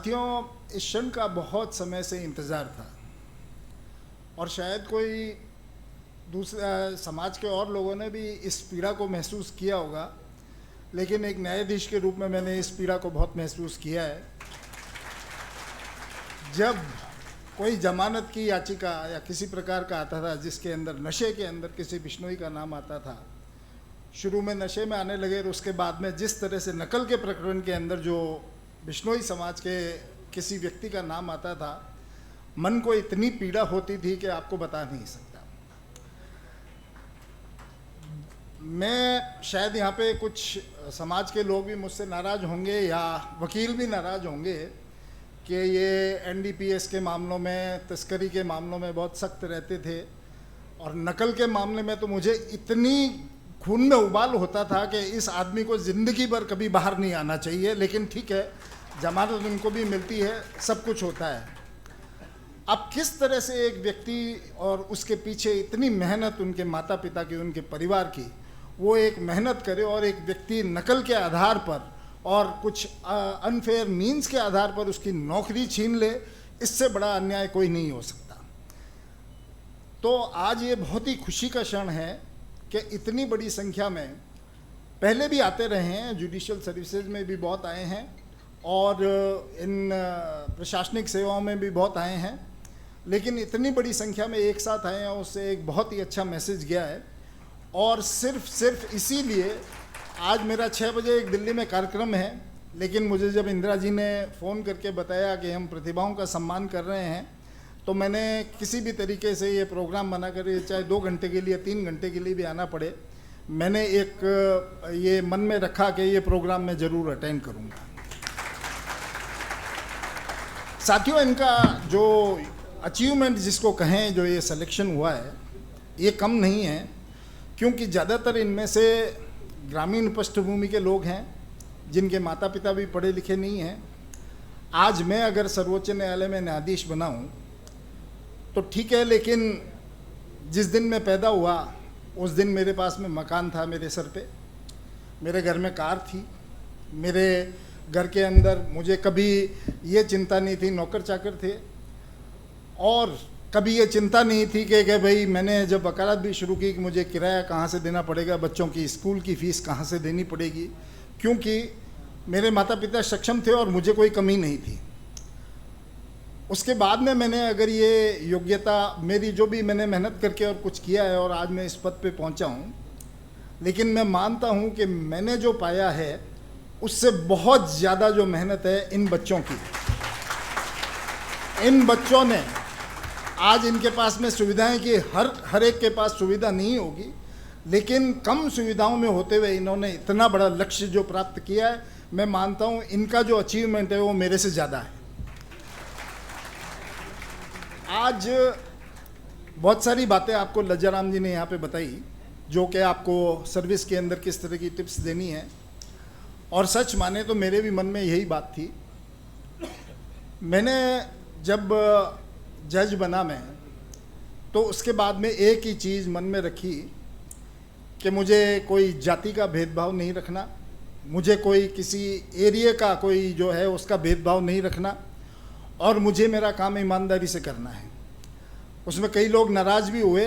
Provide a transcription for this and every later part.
साथियों, इस क्षण का बहुत समय से इंतज़ार था और शायद कोई दूसरा समाज के और लोगों ने भी इस पीड़ा को महसूस किया होगा, लेकिन एक न्यायाधीश के रूप में मैंने इस पीड़ा को बहुत महसूस किया है। जब कोई जमानत की याचिका या किसी प्रकार का आता था जिसके अंदर नशे के अंदर किसी बिश्नोई का नाम आता था, शुरू में नशे में आने लगे और उसके बाद में जिस तरह से नकल के प्रकरण के अंदर जो बिश्नोई समाज के किसी व्यक्ति का नाम आता था, मन को इतनी पीड़ा होती थी कि आपको बता नहीं सकता। मैं शायद यहाँ पे कुछ समाज के लोग भी मुझसे नाराज़ होंगे या वकील भी नाराज़ होंगे कि ये एनडीपीएस के मामलों में, तस्करी के मामलों में बहुत सख्त रहते थे और नकल के मामले में तो मुझे इतनी खून में उबाल होता था कि इस आदमी को ज़िंदगी भर कभी बाहर नहीं आना चाहिए, लेकिन ठीक है, जमानत उनको भी मिलती है, सब कुछ होता है। अब किस तरह से एक व्यक्ति और उसके पीछे इतनी मेहनत उनके माता पिता की, उनके परिवार की, वो एक मेहनत करे और एक व्यक्ति नकल के आधार पर और कुछ अनफेयर मीन्स के आधार पर उसकी नौकरी छीन ले, इससे बड़ा अन्याय कोई नहीं हो सकता। तो आज ये बहुत ही खुशी का क्षण है कि इतनी बड़ी संख्या में, पहले भी आते रहे हैं, जुडिशियल सर्विसेज में भी बहुत आए हैं और इन प्रशासनिक सेवाओं में भी बहुत आए हैं, लेकिन इतनी बड़ी संख्या में एक साथ आए हैं, उससे एक बहुत ही अच्छा मैसेज गया है। और सिर्फ इसीलिए आज मेरा 6 बजे एक दिल्ली में कार्यक्रम है, लेकिन मुझे जब इंदिरा जी ने फ़ोन करके बताया कि हम प्रतिभाओं का सम्मान कर रहे हैं, तो मैंने किसी भी तरीके से ये प्रोग्राम बनाकर, चाहे 2 घंटे के लिए 3 घंटे के लिए भी आना पड़े, मैंने एक ये मन में रखा कि ये प्रोग्राम मैं ज़रूर अटेंड करूँगा। साथियों, इनका जो अचीवमेंट जिसको कहें, जो ये सिलेक्शन हुआ है, ये कम नहीं है, क्योंकि ज़्यादातर इनमें से ग्रामीण पृष्ठभूमि के लोग हैं जिनके माता पिता भी पढ़े लिखे नहीं हैं। आज मैं अगर सर्वोच्च न्यायालय में न्यायाधीश बना हूँ तो ठीक है, लेकिन जिस दिन मैं पैदा हुआ उस दिन मेरे पास में मकान था मेरे सर पे, मेरे घर में कार थी, मेरे घर के अंदर मुझे कभी ये चिंता नहीं थी, नौकर चाकर थे, और कभी ये चिंता नहीं थी कि भाई मैंने जब वकालत भी शुरू की कि मुझे किराया कहाँ से देना पड़ेगा, बच्चों की स्कूल की फ़ीस कहाँ से देनी पड़ेगी, क्योंकि मेरे माता पिता सक्षम थे और मुझे कोई कमी नहीं थी। उसके बाद में मैंने अगर ये योग्यता, मेरी जो भी मैंने मेहनत करके और कुछ किया है और आज मैं इस पद पे पहुंचा हूँ, लेकिन मैं मानता हूँ कि मैंने जो पाया है उससे बहुत ज़्यादा जो मेहनत है इन बच्चों की। इन बच्चों ने, आज इनके पास में सुविधाएं कि हर एक के पास सुविधा नहीं होगी, लेकिन कम सुविधाओं में होते हुए इन्होंने इतना बड़ा लक्ष्य जो प्राप्त किया है, मैं मानता हूँ इनका जो अचीवमेंट है वो मेरे से ज़्यादा है। आज बहुत सारी बातें आपको लज्जाराम जी ने यहाँ पे बताई, जो कि आपको सर्विस के अंदर किस तरह की टिप्स देनी है, और सच माने तो मेरे भी मन में यही बात थी। मैंने जब जज बना मैं, तो उसके बाद में एक ही चीज़ मन में रखी कि मुझे कोई जाति का भेदभाव नहीं रखना, मुझे कोई किसी एरिया का कोई जो है उसका भेदभाव नहीं रखना, और मुझे मेरा काम ईमानदारी से करना है। उसमें कई लोग नाराज़ भी हुए,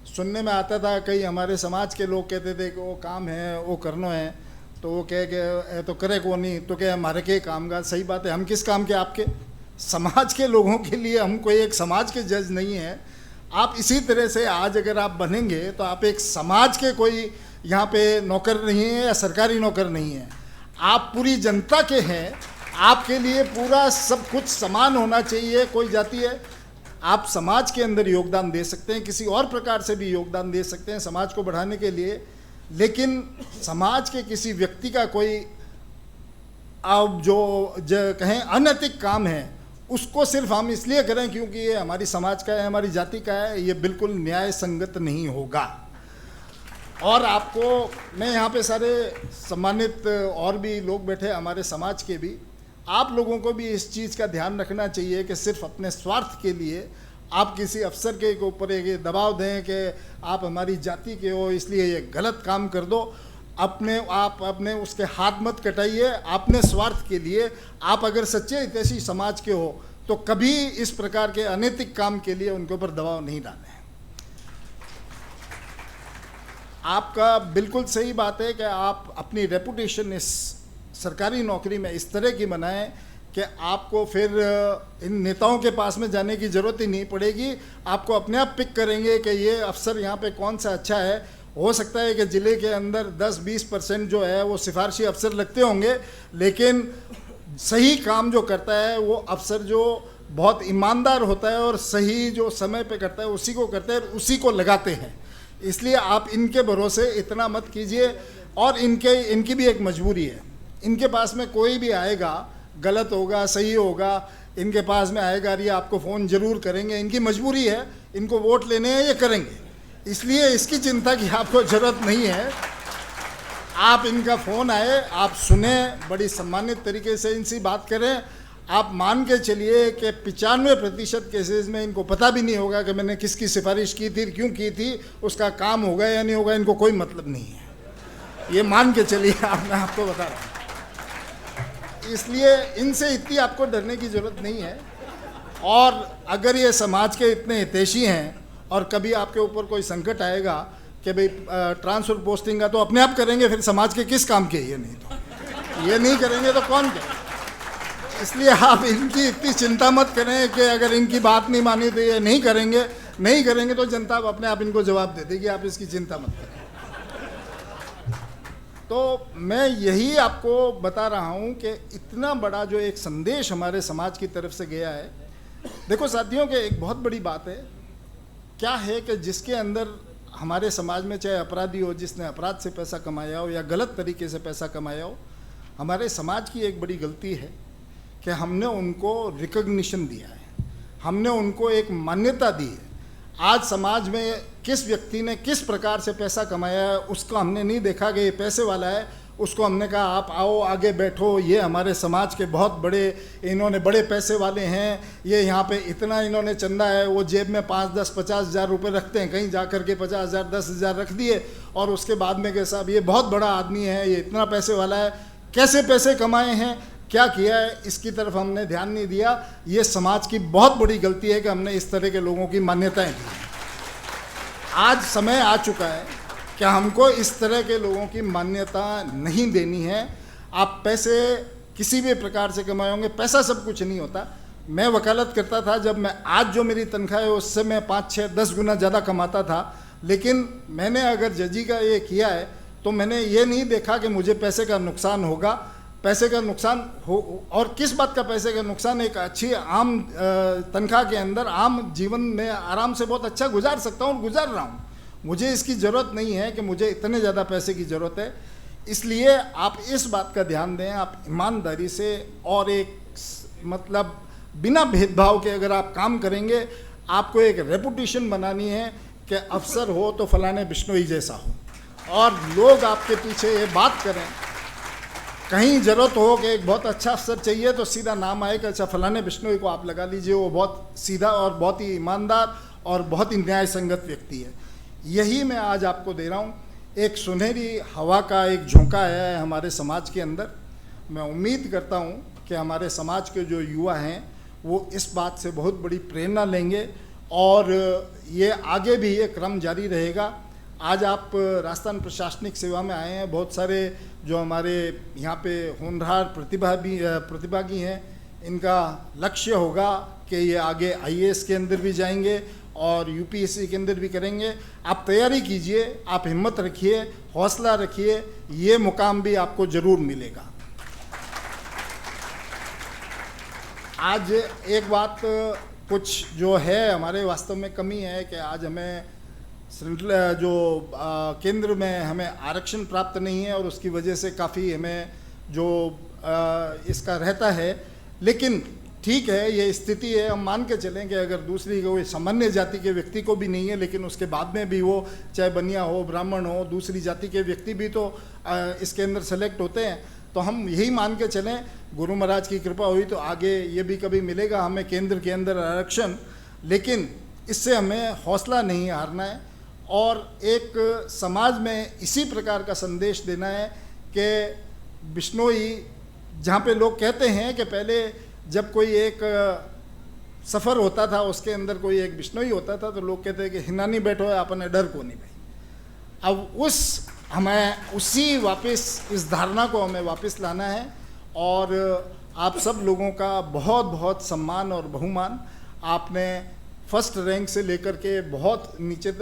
सुनने में आता था, कई हमारे समाज के लोग कहते थे कि वो काम है, वो करना है, तो वो कह के तो करे को नहीं, तो क्या हमारे के काम का। सही बात है, हम किस काम के? आपके समाज के लोगों के लिए हम कोई एक समाज के जज नहीं हैं। आप इसी तरह से आज अगर आप बनेंगे तो आप एक समाज के कोई यहाँ पे नौकर नहीं है या सरकारी नौकर नहीं है, आप पूरी जनता के हैं। आपके लिए पूरा सब कुछ समान होना चाहिए, कोई जाति है, आप समाज के अंदर योगदान दे सकते हैं, किसी और प्रकार से भी योगदान दे सकते हैं समाज को बढ़ाने के लिए, लेकिन समाज के किसी व्यक्ति का कोई अब जो कहें अनैतिक काम है, उसको सिर्फ हम इसलिए करें क्योंकि ये हमारी समाज का है, हमारी जाति का है, ये बिल्कुल न्याय संगत नहीं होगा। और आपको, मैं यहाँ पे सारे सम्मानित और भी लोग बैठे हमारे समाज के भी, आप लोगों को भी इस चीज़ का ध्यान रखना चाहिए कि सिर्फ अपने स्वार्थ के लिए आप किसी अफसर के ऊपर एक दबाव दें कि आप हमारी जाति के हो इसलिए ये गलत काम कर दो। आप अपने उसके हाथ मत कटाइए। अपने स्वार्थ के लिए आप अगर सच्चे हितैषी समाज के हो तो कभी इस प्रकार के अनैतिक काम के लिए उनके ऊपर दबाव नहीं डालें। आपका बिल्कुल सही बात है कि आप अपनी रेपुटेशन इस सरकारी नौकरी में इस तरह की बनाएं कि आपको फिर इन नेताओं के पास में जाने की ज़रूरत ही नहीं पड़ेगी। आपको अपने आप पिक करेंगे कि ये अफसर यहाँ पे कौन सा अच्छा है। हो सकता है कि ज़िले के अंदर 10-20% जो है वो सिफारशी अफसर लगते होंगे, लेकिन सही काम जो करता है वो अफसर जो बहुत ईमानदार होता है और सही जो समय पे करता है उसी को करते हैं, उसी को लगाते हैं। इसलिए आप इनके भरोसे इतना मत कीजिए। और इनकी भी एक मजबूरी है। इनके पास में कोई भी आएगा, गलत होगा सही होगा, इनके पास में आएगा ये आपको फ़ोन ज़रूर करेंगे। इनकी मजबूरी है, इनको वोट लेने हैं, ये करेंगे। इसलिए इसकी चिंता की आपको ज़रूरत नहीं है। आप इनका फ़ोन आए, आप सुने, बड़ी सम्मानित तरीके से इनसे बात करें। आप मान के चलिए कि 95% केसेस में इनको पता भी नहीं होगा कि मैंने किसकी सिफारिश की थी, क्यों की थी, उसका काम होगा या नहीं होगा, इनको कोई मतलब नहीं है। ये मान के चलिए, मैं आपको बता रहा हूँ। इसलिए इनसे इतनी आपको डरने की ज़रूरत नहीं है। और अगर ये समाज के इतने हितैषी हैं और कभी आपके ऊपर कोई संकट आएगा कि भाई ट्रांसफ़र पोस्टिंग का, तो अपने आप करेंगे, फिर समाज के किस काम के? ये नहीं, तो ये नहीं करेंगे तो कौन करें? इसलिए आप इनकी इतनी चिंता मत करें कि अगर इनकी बात नहीं मानी तो ये नहीं करेंगे तो जनता अपने आप इनको जवाब दे देगी। आप इसकी चिंता मत करें। तो मैं यही आपको बता रहा हूँ कि इतना बड़ा जो एक संदेश हमारे समाज की तरफ से गया है। देखो साथियों, कि एक बहुत बड़ी बात है क्या है कि जिसके अंदर हमारे समाज में, चाहे अपराधी हो, जिसने अपराध से पैसा कमाया हो या गलत तरीके से पैसा कमाया हो, हमारे समाज की एक बड़ी गलती है कि हमने उनको रिकॉग्निशन दिया है, हमने उनको एक मान्यता दी है। आज समाज में किस व्यक्ति ने किस प्रकार से पैसा कमाया है उसको हमने नहीं देखा कि ये पैसे वाला है। उसको हमने कहा आप आओ आगे बैठो, ये हमारे समाज के बहुत बड़े, इन्होंने बड़े पैसे वाले हैं, ये यहाँ पे इतना इन्होंने चंदा है। वो जेब में 5, 10, 50 हज़ार रुपये रखते हैं, कहीं जा कर के 50 हज़ार 10 हज़ार रख दिए और उसके बाद में कि साहब ये बहुत बड़ा आदमी है, ये इतना पैसे वाला है। कैसे पैसे कमाए हैं, क्या किया है, इसकी तरफ हमने ध्यान नहीं दिया। ये समाज की बहुत बड़ी गलती है कि हमने इस तरह के लोगों की मान्यताएं दी हैं। आज समय आ चुका है कि हमको इस तरह के लोगों की मान्यता नहीं देनी है। आप पैसे किसी भी प्रकार से कमाए होंगे, पैसा सब कुछ नहीं होता। मैं वकालत करता था, जब मैं आज जो मेरी तनख्वाह है उससे मैं 5, 6, 10 गुना ज़्यादा कमाता था। लेकिन मैंने अगर जजी का ये किया है तो मैंने ये नहीं देखा कि मुझे पैसे का नुकसान होगा। पैसे का नुकसान हो, और किस बात का पैसे का नुकसान? एक अच्छी आम तनख्वाह के अंदर आम जीवन में आराम से बहुत अच्छा गुजार सकता हूँ और गुजार रहा हूँ। मुझे इसकी ज़रूरत नहीं है कि मुझे इतने ज़्यादा पैसे की ज़रूरत है। इसलिए आप इस बात का ध्यान दें, आप ईमानदारी से और एक मतलब बिना भेदभाव के अगर आप काम करेंगे, आपको एक रेपुटेशन बनानी है कि अफसर हो तो फलाने बिश्नोई जैसा हो, और लोग आपके पीछे ये बात करें। कहीं ज़रूरत हो कि एक बहुत अच्छा अफसर चाहिए तो सीधा नाम आए कि अच्छा फलाने बिश्नोई को आप लगा लीजिए, वो बहुत सीधा और बहुत ही ईमानदार और बहुत ही न्याय संगत व्यक्ति है। यही मैं आज आपको दे रहा हूँ। एक सुनहरी हवा का एक झोंका है हमारे समाज के अंदर। मैं उम्मीद करता हूँ कि हमारे समाज के जो युवा हैं वो इस बात से बहुत बड़ी प्रेरणा लेंगे और ये आगे भी ये क्रम जारी रहेगा। आज आप राजस्थान प्रशासनिक सेवा में आए हैं, बहुत सारे जो हमारे यहाँ पे होनहार प्रतिभागी हैं, इनका लक्ष्य होगा कि ये आगे IAS के अंदर भी जाएंगे और UPSC के अंदर भी करेंगे। आप तैयारी कीजिए, आप हिम्मत रखिए, हौसला रखिए, ये मुकाम भी आपको ज़रूर मिलेगा। आज एक बात कुछ जो है हमारे वास्तव में कमी है कि आज हमें जो केंद्र में हमें आरक्षण प्राप्त नहीं है और उसकी वजह से काफ़ी हमें जो इसका रहता है। लेकिन ठीक है, ये स्थिति है। हम मान के चलें कि अगर दूसरी कोई सामान्य जाति के व्यक्ति को भी नहीं है, लेकिन उसके बाद में भी वो चाहे बनिया हो, ब्राह्मण हो, दूसरी जाति के व्यक्ति भी तो इसके अंदर सेलेक्ट होते हैं। तो हम यही मान के चलें, गुरु महाराज की कृपा हुई तो आगे ये भी कभी मिलेगा हमें केंद्र के अंदर आरक्षण। लेकिन इससे हमें हौसला नहीं हारना है और एक समाज में इसी प्रकार का संदेश देना है कि बिश्नोई, जहाँ पे लोग कहते हैं कि पहले जब कोई एक सफ़र होता था उसके अंदर कोई एक बिश्नोई होता था तो लोग कहते हैं कि हिनानी बैठो है आपने डर को नहीं भाई। अब हमें उसी वापस इस धारणा को हमें वापस लाना है और आप सब लोगों का बहुत बहुत सम्मान और बहुमान। आपने फर्स्ट रैंक से लेकर के बहुत नीचे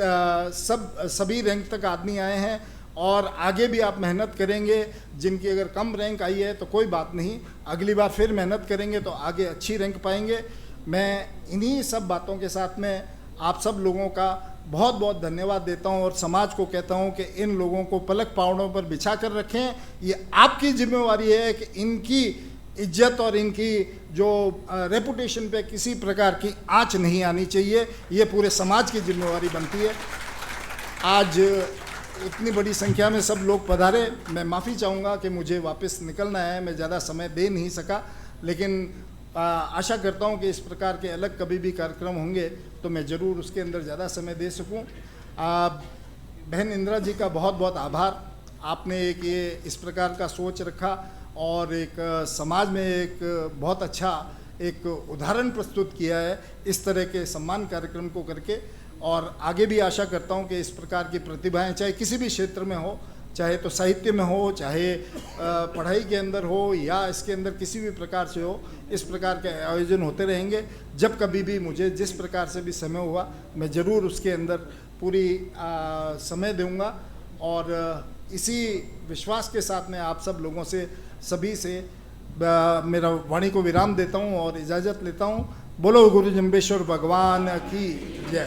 सभी रैंक तक आदमी आए हैं और आगे भी आप मेहनत करेंगे। जिनकी अगर कम रैंक आई है तो कोई बात नहीं, अगली बार फिर मेहनत करेंगे तो आगे अच्छी रैंक पाएंगे। मैं इन्हीं सब बातों के साथ में आप सब लोगों का बहुत बहुत धन्यवाद देता हूं और समाज को कहता हूं कि इन लोगों को पलक पावड़ों पर बिछा कर रखें। ये आपकी जिम्मेवारी है कि इनकी इज्जत और इनकी जो रेपुटेशन पे किसी प्रकार की आंच नहीं आनी चाहिए, ये पूरे समाज की जिम्मेवारी बनती है। आज इतनी बड़ी संख्या में सब लोग पधारे, मैं माफ़ी चाहूँगा कि मुझे वापस निकलना है, मैं ज़्यादा समय दे नहीं सका, लेकिन आशा करता हूँ कि इस प्रकार के अलग कभी भी कार्यक्रम होंगे तो मैं ज़रूर उसके अंदर ज़्यादा समय दे सकूँ। बहन इंदिरा जी का बहुत बहुत आभार, आपने एक ये इस प्रकार का सोच रखा और एक समाज में एक बहुत अच्छा एक उदाहरण प्रस्तुत किया है इस तरह के सम्मान कार्यक्रम को करके। और आगे भी आशा करता हूँ कि इस प्रकार की प्रतिभाएं चाहे किसी भी क्षेत्र में हो, चाहे तो साहित्य में हो, चाहे पढ़ाई के अंदर हो या इसके अंदर किसी भी प्रकार से हो, इस प्रकार के आयोजन होते रहेंगे। जब कभी भी मुझे जिस प्रकार से भी समय हुआ मैं ज़रूर उसके अंदर पूरी समय दूंगा और इसी विश्वास के साथ मैं आप सब लोगों से सभी से मेरा वाणी को विराम देता हूँ और इजाज़त लेता हूँ। बोलो गुरु जम्बेश्वर भगवान की जय।